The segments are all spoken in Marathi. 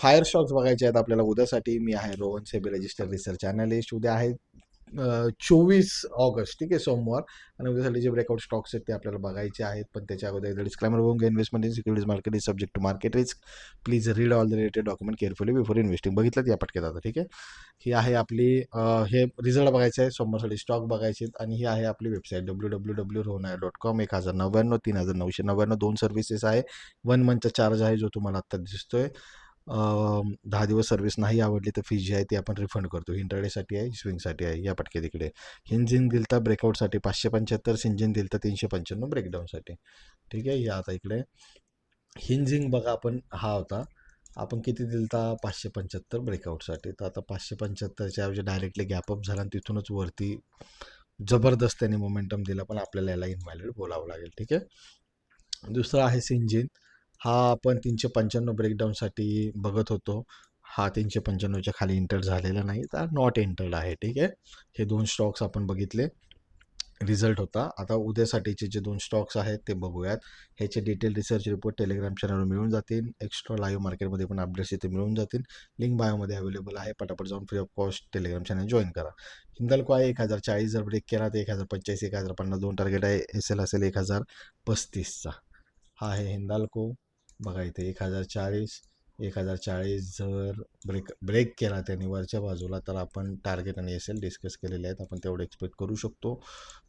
फायर स्टॉक्स बघायचे आहेत आपल्याला उद्यासाठी. मी आहे Rohan, SEBI registered research analyst. उद्या आहे 24 ऑगस्ट, ठीक आहे, सोमवार. आणि उद्यासाठी जे ब्रेकआउट स्टॉक्स आहेत ते आपल्याला बघायचे आहेत. पण त्याच्या अगोदर एकदा डिस्क्लेमर बघून घ्या. Investment in securities market is subject to market risk. Please read all the related document carefully before investing. बघितलं या पटके आता, ठीक आहे. ही आहे आपली हे रिझल्ट बघायचं आहे, सोमवारसाठी स्टॉक बघायचे आहेत. आणि ही आहे आपली वेबसाईट www.rohana.com. 1099, 3999 2 सर्व्हिसेस आहे. 1 मंथचा चार्ज आहे जो तुम्हाला आत्ता दिसतोय. 10 दिवस सर्व्हिस नाही आवडली तर फी जी आहे ती आपण रिफंड करतो. इंटरडेसाठी आहे, स्विंगसाठी आहे. या पटके तिकडे हिंजिन दिलता ब्रेकआउटसाठी 575, सिंजिन दिलता 395 ब्रेकडाऊनसाठी, ठीक आहे. या आता इकडे हिंजिंग बघा, आपण हा होता, आपण किती दिलता 575 ब्रेकआउटसाठी. तर आता 575च्या ऐवजी डायरेक्टली गॅपअप झाला आणि तिथूनच वरती जबरदस्त त्याने मोमेंटम दिला, पण आपल्याला याला इनव्हॅलिड बोलावं लागेल, ठीक आहे. दुसरा आहे सिंजिन. हा आपण 395 ब्रेकडाऊनसाठी बघत होतो. हा 395च्या खाली एंटर झालेला नाही, तर नॉट एंटर्ड आहे, ठीक आहे. हे 2 स्टॉक्स आपण बघितले, रिझल्ट होता. आता उद्यासाठीचे जे 2 स्टॉक्स आहेत ते बघूयात. ह्याचे डिटेल रिसर्च रिपोर्ट टेलिग्राम चॅनलवर मिळून जातील. एक्स्ट्रा लाईव्ह मार्केटमध्ये पण अपडेट्स इथे मिळून जातील. लिंक बायोमध्ये अवेलेबल आहे. पटापट जाऊन free of cost Telegram channel join करा. हिंदाल्को आहे 1040, जर ब्रेक केला तर 1045, 1050 2 टार्गेट आहे. एस एल असेल 1035चा. हा आहे हिंदाल्को. बघा इथे 1040, 1040 जर ब्रेक केला त्याने वरच्या बाजूला, तर आपण टार्गेट आणि एस एल डिस्कस केलेले आहेत, आपण तेवढं एक्सपेक्ट करू शकतो.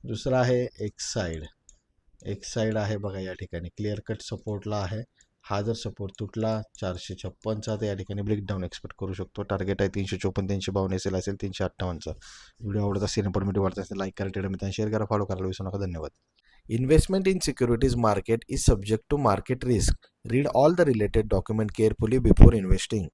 दुसरा आहे एक्स साईड आहे बघा, या ठिकाणी क्लिअर कट सपोर्टला आहे. हा जर सपोर्ट तुटला 456चा, तर या ठिकाणी ब्रेकडाऊन एक्सपेक्ट करू शकतो. टार्गेट आहे 354, 352, एस एल असेल 358चा. व्हिडिओ आवडत असेल, इन्फॉर्मेटिव्ह वाटत असेल, लाईक करा, टेलिग्राम मित्रांना शेअर करा, फॉलो करायला विसरू नका. धन्यवाद. Investment in securities market is subject to market risk. Read all the related document carefully before investing.